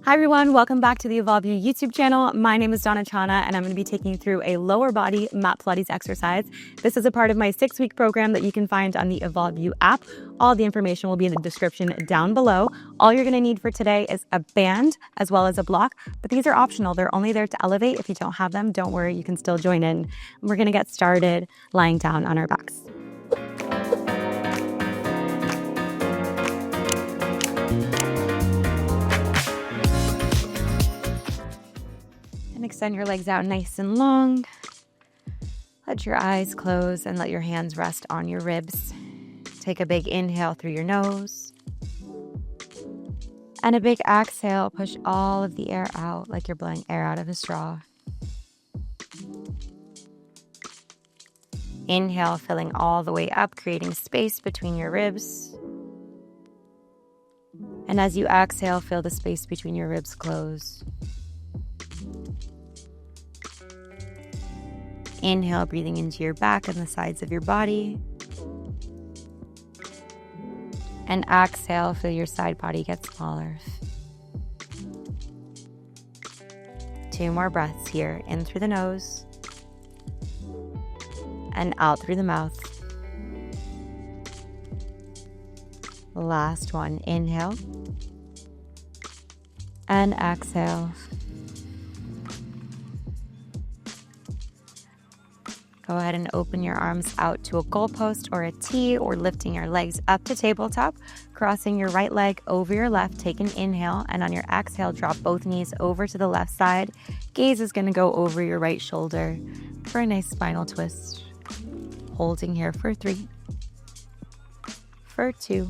Hi everyone, welcome back to the Evolve You YouTube channel. My name is Trana and I'm going to be taking you through a lower body mat Pilates exercise. This is a part of my 6-week program that you can find on the Evolve You app. All the information will be in the description down below. All you're going to need for today is a band as well as a block, but these are optional. They're only there to elevate. If you don't have them, don't worry, you can still join in. We're going to get started lying down on our backs. And extend your legs out nice and long. Let your eyes close and let your hands rest on your ribs. Take a big inhale through your nose. And a big exhale, push all of the air out like you're blowing air out of a straw. Inhale, filling all the way up, creating space between your ribs. And as you exhale, feel the space between your ribs close. Inhale, breathing into your back and the sides of your body. And exhale, feel your side body get smaller. 2 more breaths here, in through the nose and out through the mouth. Last one, inhale and exhale. Go ahead and open your arms out to a goalpost or a T, or lifting your legs up to tabletop, crossing your right leg over your left. Take an inhale, and on your exhale, drop both knees over to the left side. Gaze is going to go over your right shoulder for a nice spinal twist. Holding here for 3, for 2.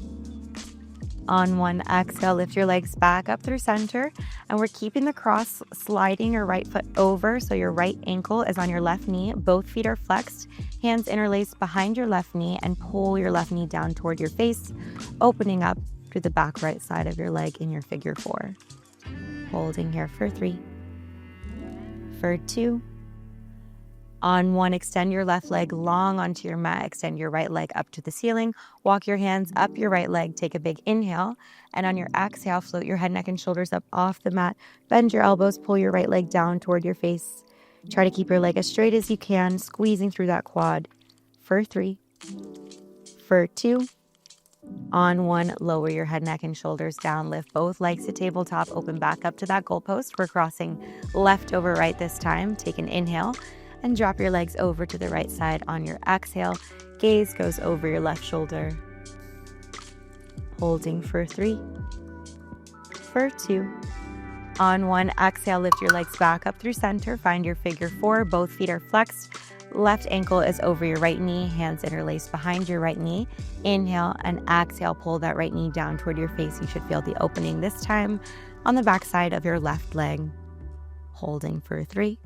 On 1 exhale, lift your legs back up through center, and we're keeping the cross, sliding your right foot over so your right ankle is on your left knee. Both feet are flexed, hands interlaced behind your left knee, and pull your left knee down toward your face, opening up through the back right side of your leg in your figure 4. Holding here for 3, for 2. On 1, extend your left leg long onto your mat. Extend your right leg up to the ceiling. Walk your hands up your right leg. Take a big inhale. And on your exhale, float your head, neck, and shoulders up off the mat. Bend your elbows. Pull your right leg down toward your face. Try to keep your leg as straight as you can, squeezing through that quad. For 3, for 2. On 1, lower your head, neck, and shoulders down. Lift both legs to tabletop. Open back up to that goalpost. We're crossing left over right this time. Take an inhale. And drop your legs over to the right side on your exhale. Gaze goes over your left shoulder. Holding for 3, for 2. On 1, exhale, lift your legs back up through center. Find your figure 4. Both feet are flexed. Left ankle is over your right knee. Hands interlaced behind your right knee. Inhale and exhale, pull that right knee down toward your face. You should feel the opening this time on the back side of your left leg. Holding for 3,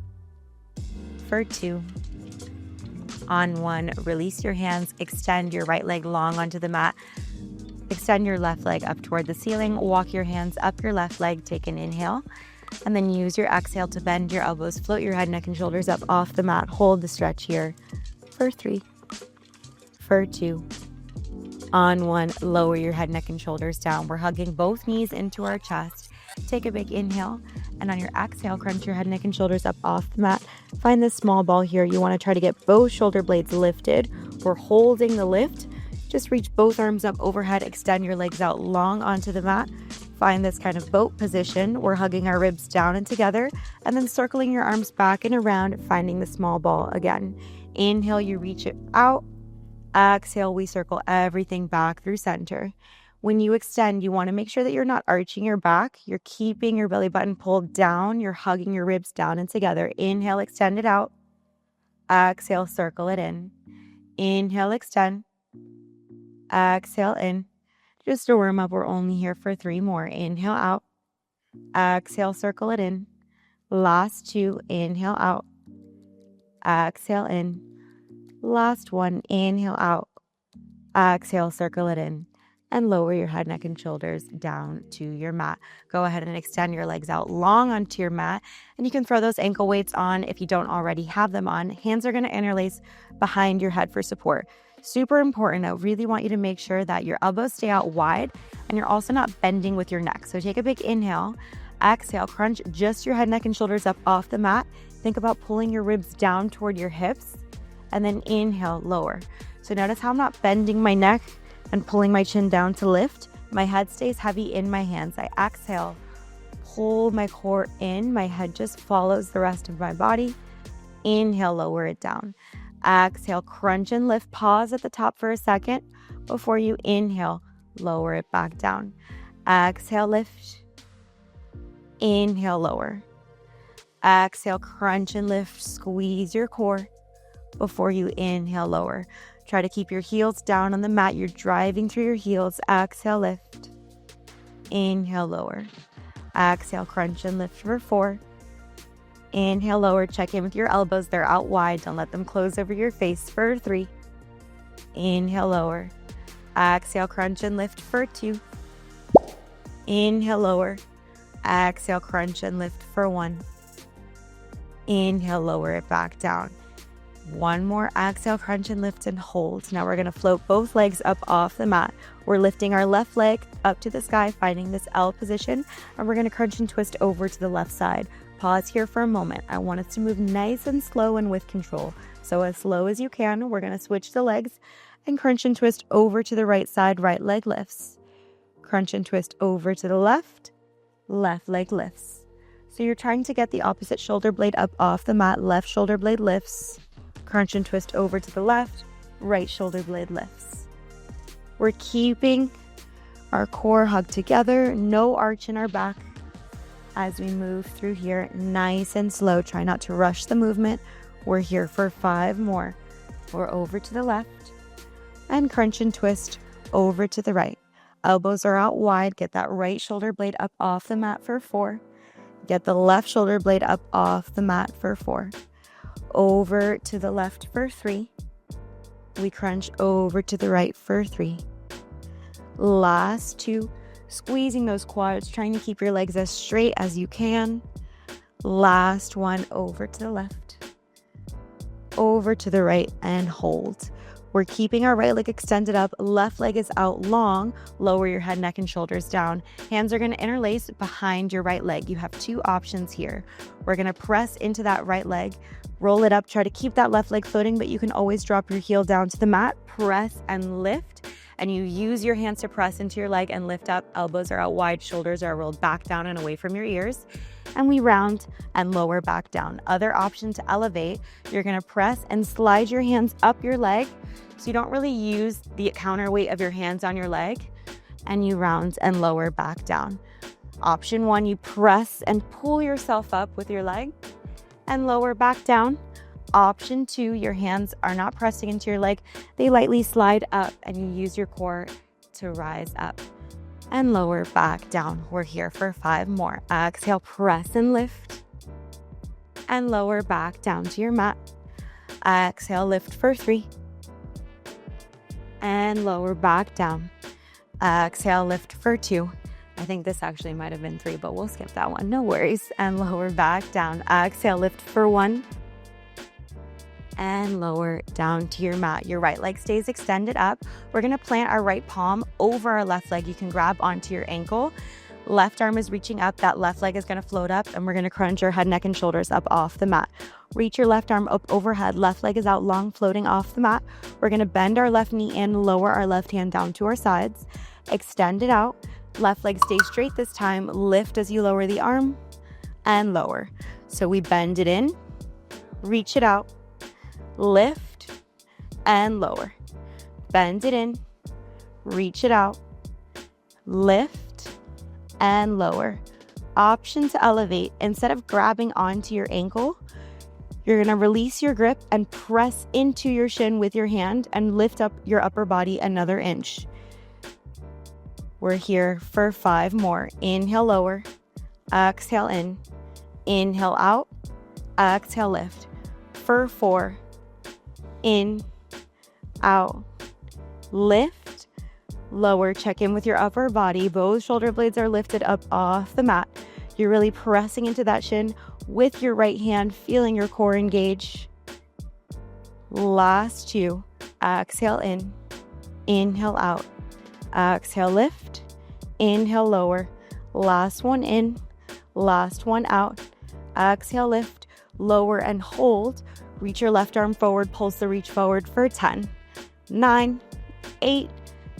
for 2. On 1, release your hands, extend your right leg long onto the mat. Extend your left leg up toward the ceiling. Walk your hands up your left leg. Take an inhale. And then use your exhale to bend your elbows. Float your head, neck, and shoulders up off the mat. Hold the stretch here. For 3, for 2. On 1, lower your head, neck, and shoulders down. We're hugging both knees into our chest. Take a big inhale, and on your exhale, crunch your head, neck, and shoulders up off the mat. Find this small ball here. You want to try to get both shoulder blades lifted. We're holding the lift. Just reach both arms up overhead. Extend your legs out long onto the mat. Find this kind of boat position. We're hugging our ribs down and together, and then circling your arms back and around, finding the small ball again. Inhale, you reach it out. Exhale, we circle everything back through center. When you extend, you want to make sure that you're not arching your back. You're keeping your belly button pulled down. You're hugging your ribs down and together. Inhale, extend it out. Exhale, circle it in. Inhale, extend. Exhale, in. Just a warm up. We're only here for 3 more. Inhale, out. Exhale, circle it in. Last 2. Inhale, out. Exhale, in. Last 1. Inhale, out. Exhale, circle it in. And lower your head, neck, and shoulders down to your mat. Go ahead and extend your legs out long onto your mat. And you can throw those ankle weights on if you don't already have them on. Hands are going to interlace behind your head for support. Super important. I really want you to make sure that your elbows stay out wide and you're also not bending with your neck. So take a big inhale. Exhale, crunch just your head, neck, and shoulders up off the mat. Think about pulling your ribs down toward your hips, and then inhale, lower. So notice how I'm not bending my neck and pulling my chin down to lift. My head stays heavy in my hands. I exhale, pull my core in. My head just follows the rest of my body. Inhale, lower it down. Exhale, crunch and lift. Pause at the top for a second before you inhale, lower it back down. Exhale, lift. Inhale, lower. Exhale, crunch and lift. Squeeze your core before you inhale, lower. Try to keep your heels down on the mat. You're driving through your heels. Exhale, lift. Inhale, lower. Exhale, crunch and lift for 4. Inhale, lower. Check in with your elbows. They're out wide. Don't let them close over your face for 3. Inhale, lower. Exhale, crunch and lift for 2. Inhale, lower. Exhale, crunch and lift for 1. Inhale, lower it back down. One more. Exhale, crunch and lift and hold. Now we're going to float both legs up off the mat. We're lifting our left leg up to the sky, finding this L position, and we're going to crunch and twist over to the left side. Pause here for a moment. I want us to move nice and slow and with control. So as slow as you can, we're going to switch the legs and crunch and twist over to the right side. Right leg lifts. Crunch and twist over to the left. Left leg lifts. So you're trying to get the opposite shoulder blade up off the mat. Left shoulder blade lifts. Crunch and twist over to the left. Right shoulder blade lifts. We're keeping our core hugged together. No arch in our back as we move through here. Nice and slow. Try not to rush the movement. We're here for 5 more. We're over to the left. And crunch and twist over to the right. Elbows are out wide. Get that right shoulder blade up off the mat for 4. Get the left shoulder blade up off the mat for 4. Over to the left for 3. We crunch over to the right for 3. Last 2. Squeezing those quads, trying to keep your legs as straight as you can. Last 1. Over to the left. Over to the right and hold. We're keeping our right leg extended up. Left leg is out long. Lower your head, neck, and shoulders down. Hands are going to interlace behind your right leg. You have 2 options here. We're going to press into that right leg. Roll it up. Try to keep that left leg floating, but you can always drop your heel down to the mat. Press and lift. And you use your hands to press into your leg and lift up. Elbows are out wide. Shoulders are rolled back down and away from your ears. And we round and lower back down. Other option to elevate, you're going to press and slide your hands up your leg. So you don't really use the counterweight of your hands on your leg. And you round and lower back down. Option 1, you press and pull yourself up with your leg and lower back down. Option 2, your hands are not pressing into your leg. They lightly slide up and you use your core to rise up and lower back down. We're here for 5 more. Exhale, press and lift and lower back down to your mat. Exhale, lift for 3 and lower back down. Exhale, lift for 2. I think this actually might have been 3, but we'll skip that one. No worries. And lower back down. Exhale, lift for 1 and lower down to your mat. Your right leg stays extended up. We're going to plant our right palm over our left leg. You can grab onto your ankle. Left arm is reaching up. That left leg is going to float up, and we're going to crunch your head, neck, and shoulders up off the mat. Reach your left arm up overhead. Left leg is out long, floating off the mat. We're going to bend our left knee in, lower our left hand down to our sides. Extend it out. Left leg stays straight this time. Lift as you lower the arm and lower. So we bend it in, reach it out, lift and lower. Bend it in, reach it out, lift and lower. Option to elevate. Instead of grabbing onto your ankle, you're going to release your grip and press into your shin with your hand and lift up your upper body another inch. We're here for 5 more. Inhale, lower. Exhale, in. Inhale, out. Exhale, lift. For 4. In. Out. Lift. Lower. Check in with your upper body. Both shoulder blades are lifted up off the mat. You're really pressing into that shin with your right hand, feeling your core engage. Last 2. Exhale, in. Inhale, out. Exhale, lift. Inhale, lower. Last one in. Last one out. Exhale, lift, lower and hold. Reach your left arm forward, pulse the reach forward for 10, 9, 8,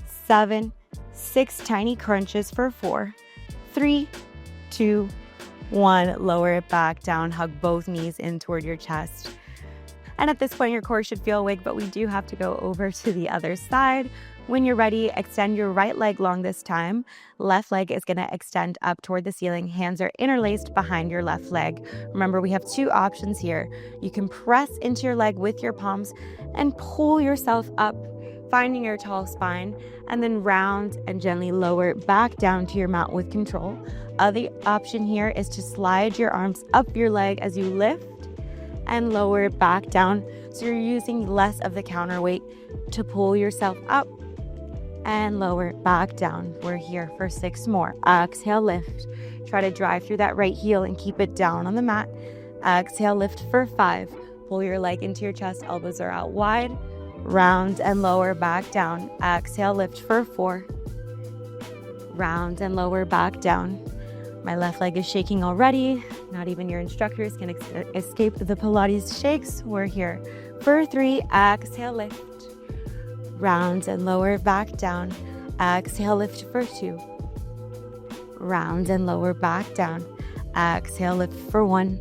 7, 6 tiny crunches for 4, 3, 2, 1. Lower it back down, hug both knees in toward your chest. And at this point, your core should feel awake, but we do have to go over to the other side. When you're ready, extend your right leg long this time. Left leg is going to extend up toward the ceiling. Hands are interlaced behind your left leg. Remember, we have two options here. You can press into your leg with your palms and pull yourself up, finding your tall spine, and then round and gently lower back down to your mat with control. Other option here is to slide your arms up your leg as you lift and lower it back down. So you're using less of the counterweight to pull yourself up and lower it back down. We're here for 6 more. Exhale, lift. Try to drive through that right heel and keep it down on the mat. Exhale, lift for 5. Pull your leg into your chest, elbows are out wide. Round and lower back down. Exhale, lift for 4. Round and lower back down. My left leg is shaking already. Not even your instructors can escape the Pilates shakes. We're here for 3. Exhale, lift. Round and lower back down. Exhale, lift for 2. Round and lower back down. Exhale, lift for 1.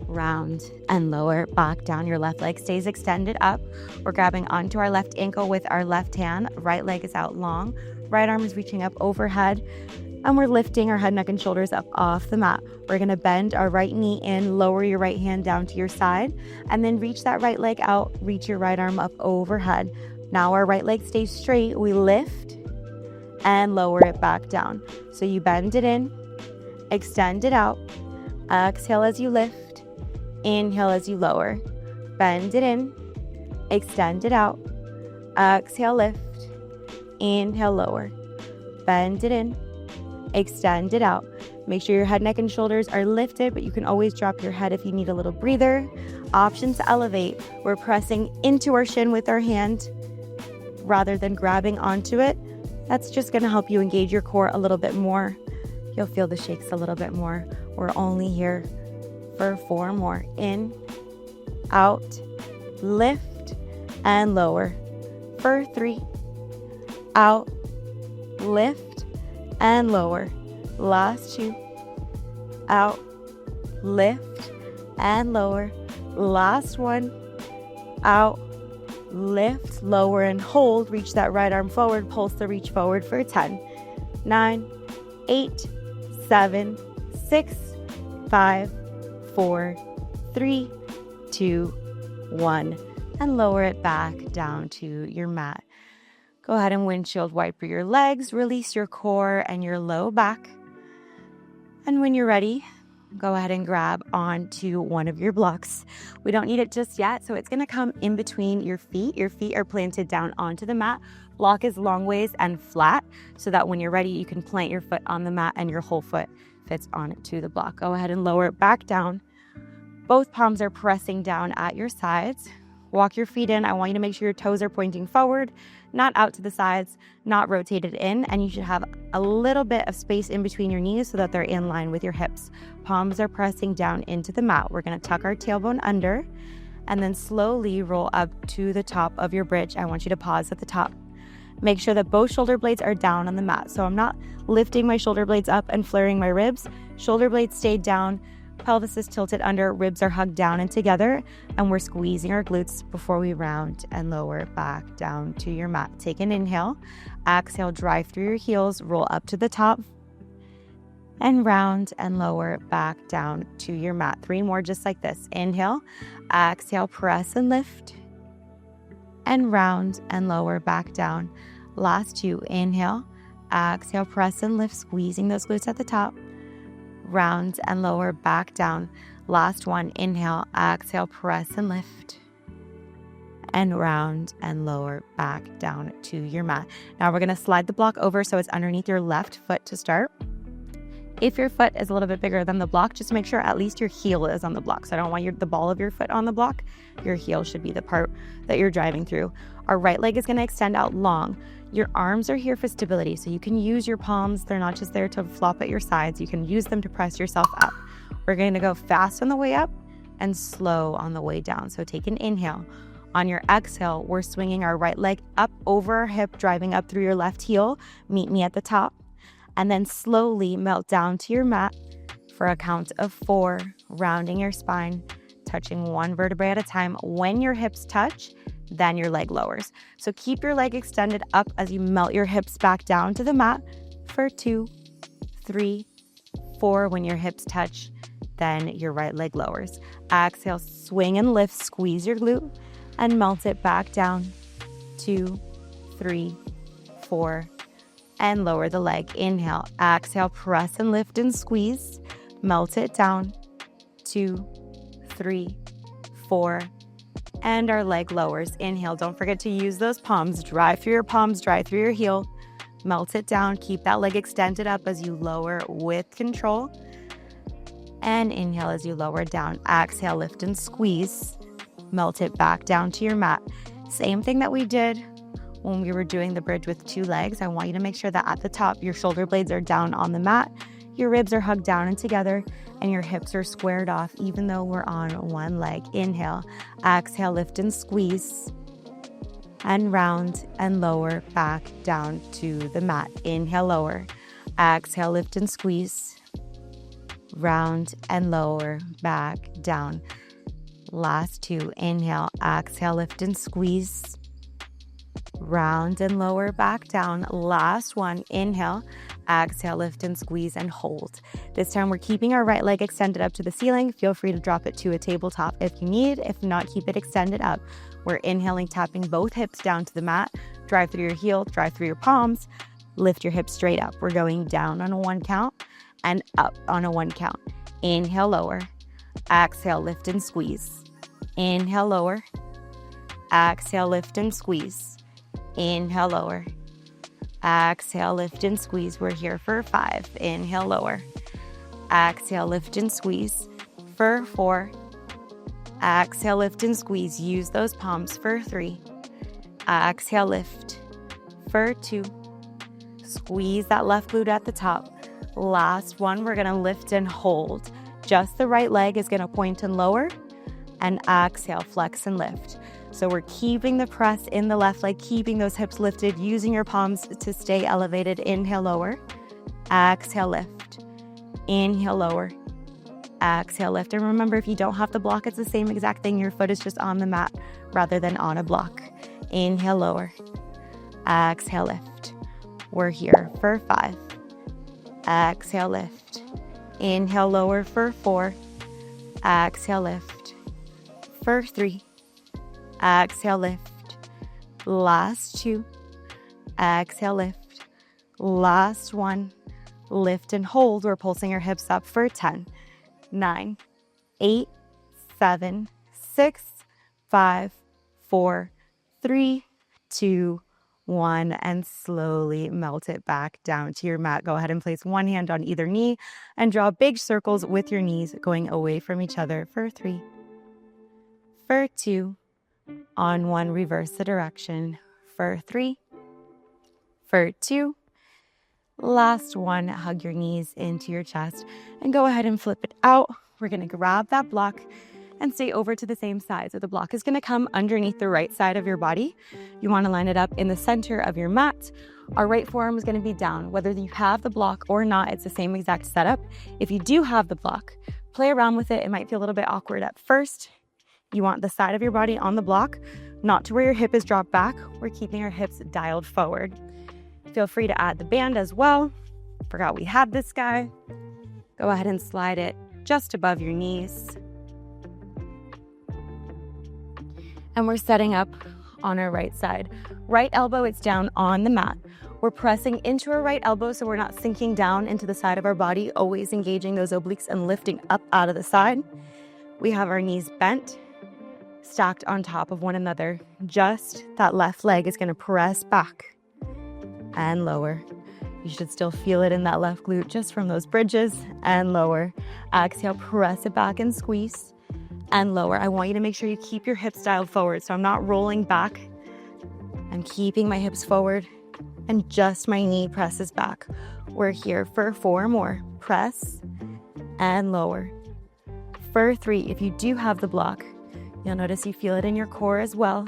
Round and lower back down. Your left leg stays extended up. We're grabbing onto our left ankle with our left hand. Right leg is out long. Right arm is reaching up overhead. And we're lifting our head, neck, and shoulders up off the mat. We're gonna bend our right knee in, lower your right hand down to your side, and then reach that right leg out, reach your right arm up overhead. Now our right leg stays straight. We lift and lower it back down. So you bend it in, extend it out, exhale as you lift, inhale as you lower. Bend it in, extend it out, exhale, lift, inhale, lower. Bend it in, extend it out. Make sure your head, neck, and shoulders are lifted, but you can always drop your head if you need a little breather. Option to elevate. We're pressing into our shin with our hand rather than grabbing onto it. That's just going to help you engage your core a little bit more. You'll feel the shakes a little bit more. We're only here for 4 more. In, out, lift, and lower. For 3, out, lift, and lower. Last 2. Out, lift, and lower. Last 1. Out, lift, lower, and hold. Reach that right arm forward. Pulse the reach forward for 10, 9, 8, 7, 6, 5, 4, 3, 2, 1. And lower it back down to your mat. Go ahead and windshield wiper your legs, release your core and your low back. And when you're ready, go ahead and grab onto one of your blocks. We don't need it just yet, so it's gonna come in between your feet. Your feet are planted down onto the mat. Block is long ways and flat, so that when you're ready, you can plant your foot on the mat and your whole foot fits onto the block. Go ahead and lower it back down. Both palms are pressing down at your sides. Walk your feet in. I want you to make sure your toes are pointing forward, not out to the sides, not rotated in, and you should have a little bit of space in between your knees so that they're in line with your hips. Palms are pressing down into the mat. We're going to tuck our tailbone under and then slowly roll up to the top of your bridge. I want you to pause at the top. Make sure that both shoulder blades are down on the mat. So I'm not lifting my shoulder blades up and flaring my ribs. Shoulder blades stayed down. Pelvis is tilted under, ribs are hugged down and together, and we're squeezing our glutes before we round and lower back down to your mat. Take an inhale, exhale, drive through your heels, roll up to the top, and round and lower back down to your mat. 3 more just like this. Inhale, exhale, press and lift, and round and lower back down. Last 2, inhale, exhale, press and lift, squeezing those glutes at the top. Round and lower back down. Last 1, inhale, exhale, press and lift, and round and lower back down to your mat. Now we're going to slide the block over so it's underneath your left foot to start. If your foot is a little bit bigger than the block, just make sure at least your heel is on the block. So I don't want the ball of your foot on the block. Your heel should be the part that you're driving through. Our right leg is going to extend out long. Your arms are here for stability, so you can use your palms. They're not just there to flop at your sides. You can use them to press yourself up. We're going to go fast on the way up and slow on the way down. So take an inhale. On your exhale, we're swinging our right leg up over our hip, driving up through your left heel. Meet me at the top. And then slowly melt down to your mat for a count of 4, rounding your spine, touching one vertebrae at a time. When your hips touch, then your leg lowers. So keep your leg extended up as you melt your hips back down to the mat for 2, 3, 4. When your hips touch, then your right leg lowers. Exhale, swing and lift, squeeze your glute and melt it back down. 2, 3, 4, and lower the leg. Inhale, exhale, press and lift and squeeze, melt it down. 2, 3, 4, and our leg lowers. Inhale, don't forget to use those palms. Drive through your palms, drive through your heel. Melt it down. Keep that leg extended up as you lower with control. And inhale as you lower down. Exhale, lift and squeeze. Melt it back down to your mat. Same thing that we did when we were doing the bridge with 2 legs. I want you to make sure that at the top, your shoulder blades are down on the mat. Your ribs are hugged down and together, and your hips are squared off, even though we're on one leg. Inhale, exhale, lift and squeeze, and round and lower back down to the mat. Inhale, lower, exhale, lift and squeeze, round and lower back down. Last 2, inhale, exhale, lift and squeeze, round and lower back down. Last 1, inhale, exhale, lift and squeeze and hold. This time we're keeping our right leg extended up to the ceiling. Feel free to drop it to a tabletop if you need. If not, keep it extended up. We're inhaling, tapping both hips down to the mat. Drive through your heel, drive through your palms. Lift your hips straight up. We're going down on a 1 count and up on a 1 count. Inhale, lower. Exhale, lift and squeeze. Inhale, lower. Exhale, lift and squeeze. Inhale, lower. Exhale, lift and squeeze. We're here for 5. Inhale, lower. Exhale, lift and squeeze for 4. Exhale, lift and squeeze. Use those palms for 3. Exhale, lift for 2. Squeeze that left glute at the top. Last 1, we're going to lift and hold. Just the right leg is going to point and lower. And exhale, flex and lift. So we're keeping the press in the left leg, keeping those hips lifted, using your palms to stay elevated. Inhale, lower. Exhale, lift. Inhale, lower. Exhale, lift. And remember, if you don't have the block, it's the same exact thing. Your foot is just on the mat rather than on a block. Inhale, lower. Exhale, lift. We're here for 5. Exhale, lift. Inhale, lower for 4. Exhale, lift for 3. Exhale, lift. Last 2. Exhale, lift. Last 1. Lift and hold. We're pulsing our hips up for 10, 9, 8, 7, 6, 5, 4, 3, 2, 1, and slowly melt it back down to your mat. Go ahead and place one hand on either knee and draw big circles with your knees going away from each other for 3, for 2, on 1, reverse the direction for 3, for 2, last 1, hug your knees into your chest and go ahead and flip it out. We're going to grab that block and stay over to the same side. So the block is going to come underneath the right side of your body. You want to line it up in the center of your mat. Our right forearm is going to be down. Whether you have the block or not, it's the same exact setup. If you do have the block, play around with it. It might feel a little bit awkward at first. You want the side of your body on the block, not to where your hip is dropped back. We're keeping our hips dialed forward. Feel free to add the band as well. Forgot we had this guy. Go ahead and slide it just above your knees. And we're setting up on our right side. Right elbow, it's down on the mat. We're pressing into our right elbow so we're not sinking down into the side of our body, always engaging those obliques and lifting up out of the side. We have our knees bent, stacked on top of one another. Just that left leg is going to press back and lower. You should still feel it in that left glute just from those bridges, and lower. Exhale, press it back and squeeze. And lower. I want you to make sure you keep your hips dialed forward. So I'm not rolling back. I'm keeping my hips forward. and just my knee presses back. We're here for 4 more. Press and lower. For 3, if you do have the block, you'll notice you feel it in your core as well.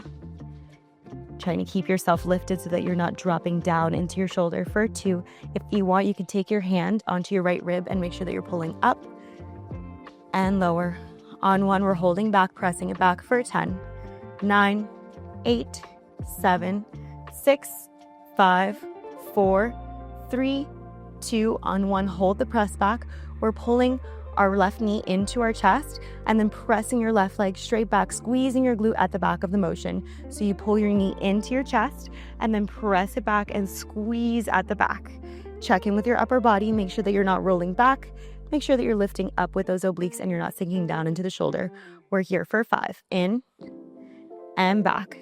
Trying to keep yourself lifted so that you're not dropping down into your shoulder. For 2, if you want, you can take your hand onto your right rib and make sure that you're pulling up and lower. On 1, we're holding back, pressing it back for 10, 9, 8, 7, 6, 5, 4, 3, 2. On 1, hold the press back. We're pulling our left knee into our chest and then pressing your left leg straight back, squeezing your glute at the back of the motion. So you pull your knee into your chest and then press it back and squeeze at the back. Check in with your upper body. Make sure that you're not rolling back. Make sure that you're lifting up with those obliques and you're not sinking down into the shoulder. We're here for 5. In and back.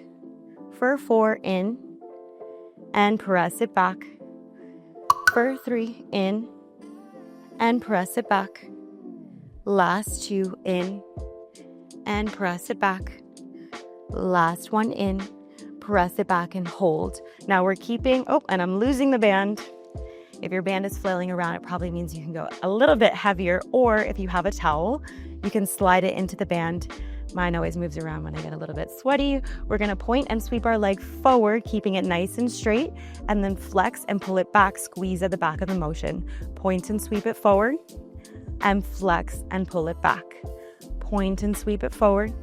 For 4, in and press it back. For 3, in and press it back. Last 2, in and press it back. Last 1, in, press it back and hold. Now we're keeping, and I'm losing the band. If your band is flailing around, it probably means you can go a little bit heavier, or if you have a towel, you can slide it into the band. Mine always moves around when I get a little bit sweaty. We're gonna point and sweep our leg forward, keeping it nice and straight, and then flex and pull it back, squeeze at the back of the motion. Point and sweep it forward, and flex and pull it back. Point and sweep it forward,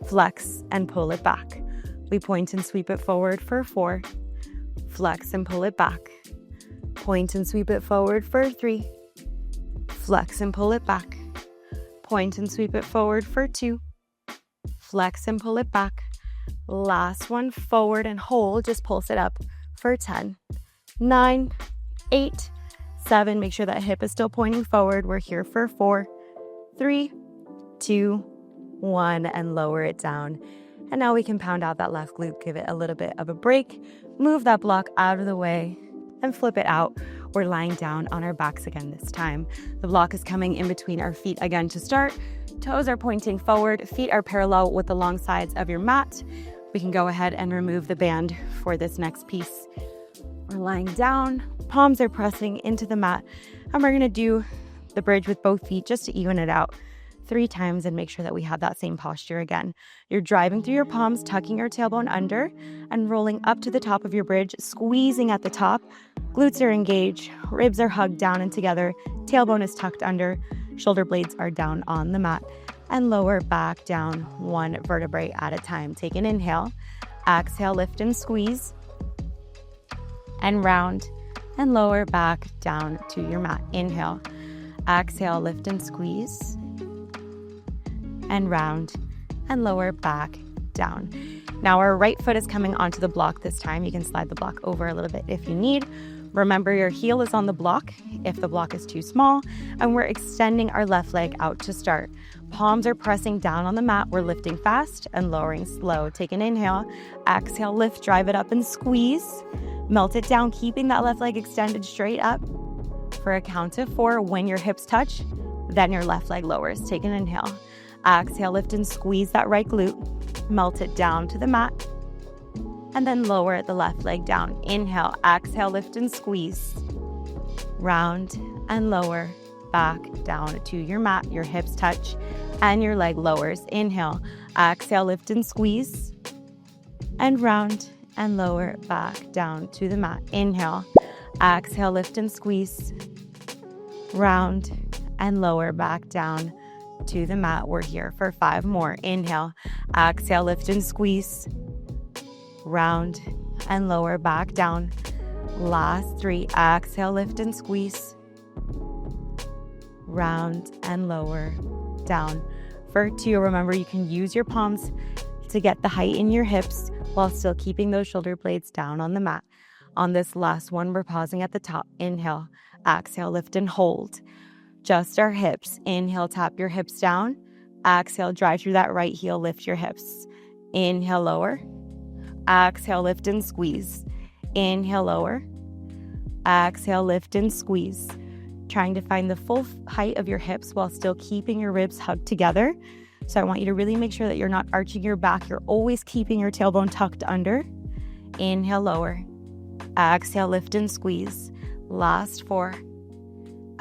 flex and pull it back. We point and sweep it forward for 4, flex and pull it back. Point and sweep it forward for 3, flex and pull it back. Point and sweep it forward for 2, flex and pull it back. Last 1, forward and hold, just pulse it up for 10, 9, 8, 7, make sure that hip is still pointing forward. We're here for 4, 3, 2, 1, and lower it down. And now we can pound out that left glute, give it a little bit of a break, move that block out of the way, and flip it out. We're lying down on our backs again this time. The block is coming in between our feet again to start. Toes are pointing forward, feet are parallel with the long sides of your mat. We can go ahead and remove the band for this next piece. We're lying down, palms are pressing into the mat, and we're gonna do the bridge with both feet just to even it out 3 times and make sure that we have that same posture again. You're driving through your palms, tucking your tailbone under and rolling up to the top of your bridge, squeezing at the top. Glutes are engaged, ribs are hugged down and together, tailbone is tucked under, shoulder blades are down on the mat, and lower back down 1 vertebrae at a time. Take an inhale, exhale, lift and squeeze, and round and lower back down to your mat. Inhale, exhale, lift and squeeze, and round and lower back down. Now our right foot is coming onto the block this time. You can slide the block over a little bit if you need. Remember, your heel is on the block if the block is too small, and we're extending our left leg out to start. Palms are pressing down on the mat. We're lifting fast and lowering slow. Take an inhale, exhale, lift, drive it up and squeeze. Melt it down, keeping that left leg extended straight up. For a count of 4, when your hips touch, then your left leg lowers. Take an inhale. Exhale, lift and squeeze that right glute. Melt it down to the mat. And then lower the left leg down. Inhale, exhale, lift and squeeze. Round and lower back down to your mat. Your hips touch and your leg lowers. Inhale, exhale, lift and squeeze. And round and lower back down to the mat. Inhale, exhale, lift and squeeze. Round and lower back down to the mat. We're here for 5 more. Inhale, exhale, lift and squeeze. Round and lower back down. Last 3. Exhale, lift and squeeze. Round and lower down. For 2, remember you can use your palms to get the height in your hips while still keeping those shoulder blades down on the mat. On this last one, we're pausing at the top. Inhale, exhale, lift and hold. Just our hips. Inhale, tap your hips down. Exhale, drive through that right heel, lift your hips. Inhale, lower. Exhale, lift and squeeze. Inhale, lower. Exhale, lift and squeeze. Trying to find the full height of your hips while still keeping your ribs hugged together. So I want you to really make sure that you're not arching your back. You're always keeping your tailbone tucked under. Inhale, lower. Exhale, lift and squeeze. Last 4.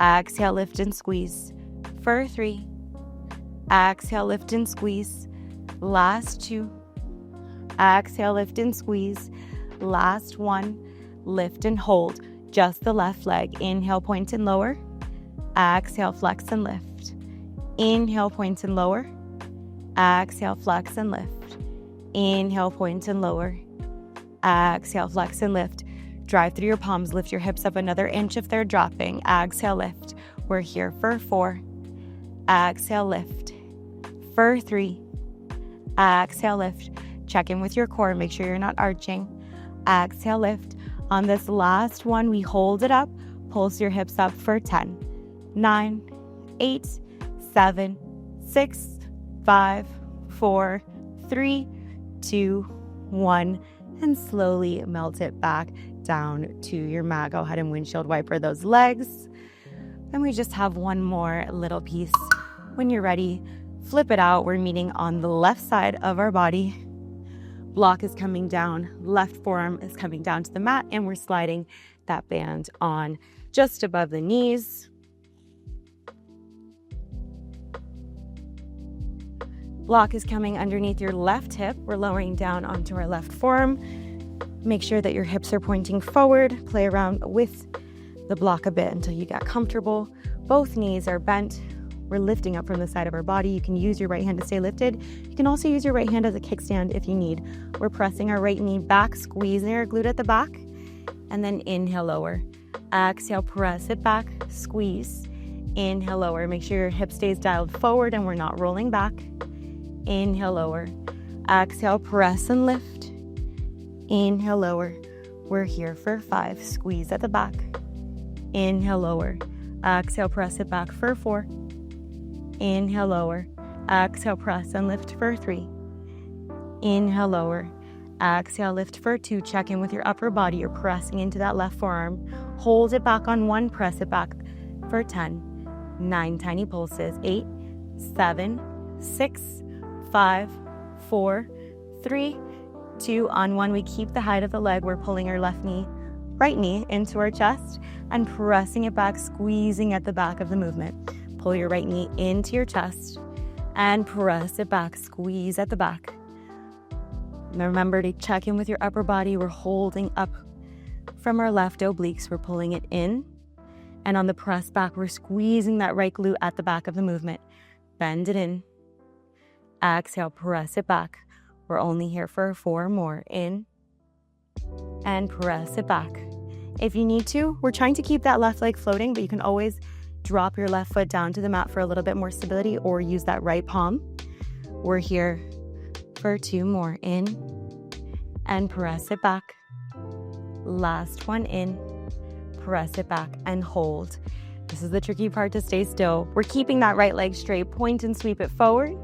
Exhale, lift and squeeze. For 3. Exhale, lift and squeeze. Last 2. Exhale, lift and squeeze. Last 1. Lift and hold. Just the left leg. Inhale, point and lower. Exhale, flex and lift. Inhale, point and lower. Exhale, flex and lift. Inhale, point and lower. Exhale, flex and lift. Drive through your palms. Lift your hips up another inch if they're dropping. Exhale, lift. We're here for 4. Exhale, lift. For 3. Exhale, lift. Check in with your core. Make sure you're not arching. Exhale, lift. On this last one, we hold it up. Pulse your hips up for 10, 9, 8, 7, 6, 5, 4, 3, 2, 1, and slowly melt it back down to your mat. Go ahead and windshield wiper those legs. And we just have one more little piece. When you're ready, flip it out. We're meeting on the left side of our body. Block is coming down, left forearm is coming down to the mat, and we're sliding that band on just above the knees. Block is coming underneath your left hip. We're lowering down onto our left forearm. Make sure that your hips are pointing forward. Play around with the block a bit until you get comfortable. Both knees are bent. We're lifting up from the side of our body. You can use your right hand to stay lifted. You can also use your right hand as a kickstand if you need. We're pressing our right knee back, squeezing our glute at the back, and then inhale, lower. Exhale, press it back, squeeze. Inhale, lower. Make sure your hip stays dialed forward and we're not rolling back. Inhale, lower. Exhale, press and lift. Inhale, lower. We're here for 5. Squeeze at the back. Inhale, lower. Exhale, press it back for 4. Inhale, lower. Exhale, press and lift for 3. Inhale, lower. Exhale, lift for 2. Check in with your upper body. You're pressing into that left forearm. Hold it back on 1. Press it back for 10. 9 tiny pulses. 8, 7, 6, 5, 4, 3, 2. On 1, we keep the height of the leg. We're pulling our right knee into our chest and pressing it back, squeezing at the back of the movement. Pull your right knee into your chest and press it back. Squeeze at the back. Now remember to check in with your upper body. We're holding up from our left obliques. We're pulling it in. And on the press back, we're squeezing that right glute at the back of the movement. Bend it in. Exhale, press it back. We're only here for 4 more. In and press it back. If you need to, we're trying to keep that left leg floating, but you can always drop your left foot down to the mat for a little bit more stability or use that right palm. We're here for 2 more. In and press it back. Last one. In, press it back and hold. This is the tricky part, to stay still. We're keeping that right leg straight. Point and sweep it forward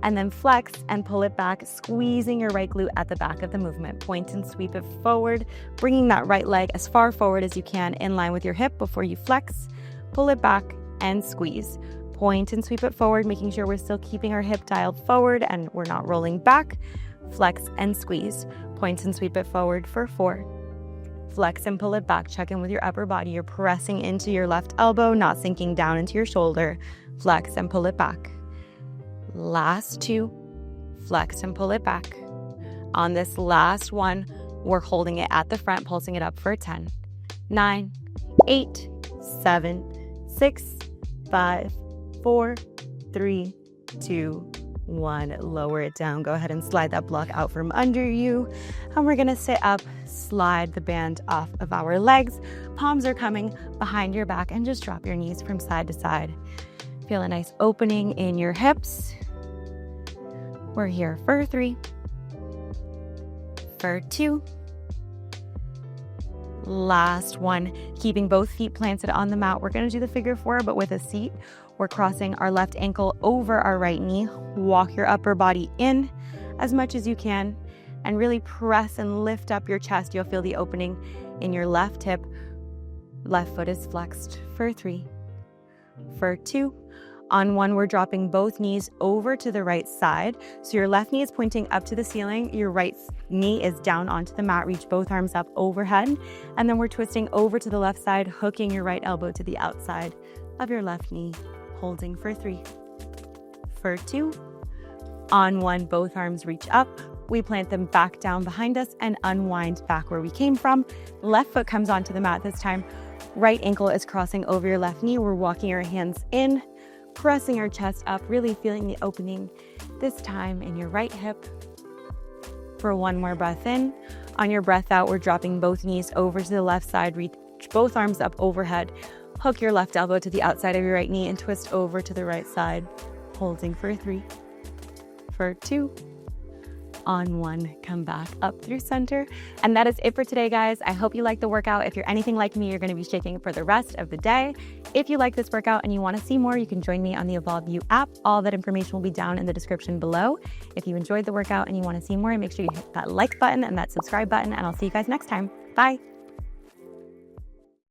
and then flex and pull it back, squeezing your right glute at the back of the movement. Point and sweep it forward, bringing that right leg as far forward as you can in line with your hip before you flex. Pull it back and squeeze. Point and sweep it forward, making sure we're still keeping our hip dialed forward and we're not rolling back. Flex and squeeze. Point and sweep it forward for 4. Flex and pull it back. Check in with your upper body. You're pressing into your left elbow, not sinking down into your shoulder. Flex and pull it back. Last 2. Flex and pull it back. On this last one, we're holding it at the front, pulsing it up for 10, 9, 8, 7, 6, 5, 4, 3, 2, 1. Lower it down. Go ahead and slide that block out from under you. And we're going to sit up, slide the band off of our legs. Palms are coming behind your back and just drop your knees from side to side. Feel a nice opening in your hips. We're here for 3, for 2. Last one. Keeping both feet planted on the mat. We're going to do the figure 4, but with a seat. We're crossing our left ankle over our right knee. Walk your upper body in as much as you can and really press and lift up your chest. You'll feel the opening in your left hip. Left foot is flexed for 3, for 2. On one, we're dropping both knees over to the right side. So your left knee is pointing up to the ceiling. Your right knee is down onto the mat. Reach both arms up overhead. And then we're twisting over to the left side, hooking your right elbow to the outside of your left knee, holding for 3. For 2. On one, both arms reach up. We plant them back down behind us and unwind back where we came from. Left foot comes onto the mat this time. Right ankle is crossing over your left knee. We're walking our hands in, pressing our chest up, really feeling the opening this time in your right hip. For one more breath in. On your breath out, we're dropping both knees over to the left side. Reach both arms up overhead. Hook your left elbow to the outside of your right knee and twist over to the right side, holding for 3. For 2. On one, come back up through center. And that is it for today, guys. I hope you like the workout. If you're anything like me, you're going to be shaking for the rest of the day. If you like this workout and you want to see more, you can join me on the Evolve You app. All that information will be down in the description below. If you enjoyed the workout and you want to see more, make sure you hit that like button and that subscribe button, and I'll see you guys next time. Bye.